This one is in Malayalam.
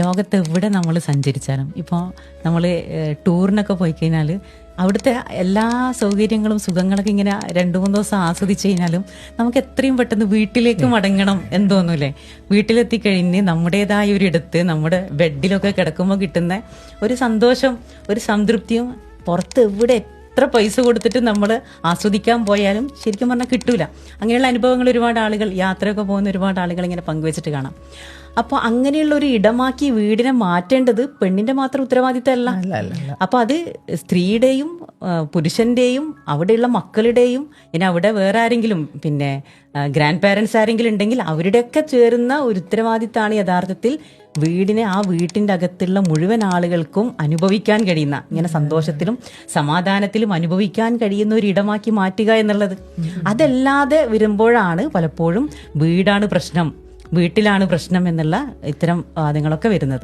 ലോകത്തെവിടെ നമ്മൾ സഞ്ചരിച്ചാലും ഇപ്പോൾ നമ്മൾ ടൂറിനൊക്കെ പോയി കഴിഞ്ഞാൽ അവിടുത്തെ എല്ലാ സൗകര്യങ്ങളും സുഖങ്ങളൊക്കെ ഇങ്ങനെ 2-3 ദിവസം ആസ്വദിച്ച് കഴിഞ്ഞാലും നമുക്ക് എത്രയും പെട്ടെന്ന് വീട്ടിലേക്ക് മടങ്ങണം എന്ന് തോന്നൂലേ? വീട്ടിലെത്തിക്കഴിഞ്ഞ് നമ്മുടേതായ ഒരിടത്ത് നമ്മുടെ ബെഡിലൊക്കെ കിടക്കുമ്പോൾ കിട്ടുന്ന ഒരു സന്തോഷം, ഒരു സംതൃപ്തിയും പുറത്ത് എവിടെ എത്ര പൈസ കൊടുത്തിട്ട് നമ്മൾ ആസ്വദിക്കാൻ പോയാലും ശരിക്കും പറഞ്ഞാൽ കിട്ടൂല. അങ്ങനെയുള്ള അനുഭവങ്ങൾ ഒരുപാട് ആളുകൾ, യാത്രയൊക്കെ പോകുന്ന ഒരുപാട് ആളുകൾ ഇങ്ങനെ പങ്കുവെച്ചിട്ട് കാണാം. അപ്പോൾ അങ്ങനെയുള്ള ഒരു ഇടമാക്കി വീടിനെ മാറ്റേണ്ടത് പെണ്ണിന്റെ മാത്രം ഉത്തരവാദിത്തമല്ല. അപ്പൊ അത് സ്ത്രീയുടെയും പുരുഷന്റെയും അവിടെയുള്ള മക്കളുടെയും, ഇനി അവിടെ വേറെ ആരെങ്കിലും പിന്നെ ഗ്രാൻഡ് പാരൻസ് ആരെങ്കിലും ഉണ്ടെങ്കിൽ അവരുടെയൊക്കെ ചേരുന്ന ഒരു ഉത്തരവാദിത്തമാണ് യഥാർത്ഥത്തിൽ വീടിനെ, ആ വീട്ടിന്റെ അകത്തുള്ള മുഴുവൻ ആളുകൾക്കും അനുഭവിക്കാൻ കഴിയുന്ന, ഇങ്ങനെ സന്തോഷത്തിലും സമാധാനത്തിലും അനുഭവിക്കാൻ കഴിയുന്ന ഒരു ഇടമാക്കി മാറ്റുക എന്നുള്ളത്. അതല്ലാതെ വരുമ്പോഴാണ് പലപ്പോഴും വീടാണ് പ്രശ്നം, വീട്ടിലാണ് പ്രശ്നം എന്നുള്ള ഇത്തരം വാദങ്ങളൊക്കെ വരുന്നത്.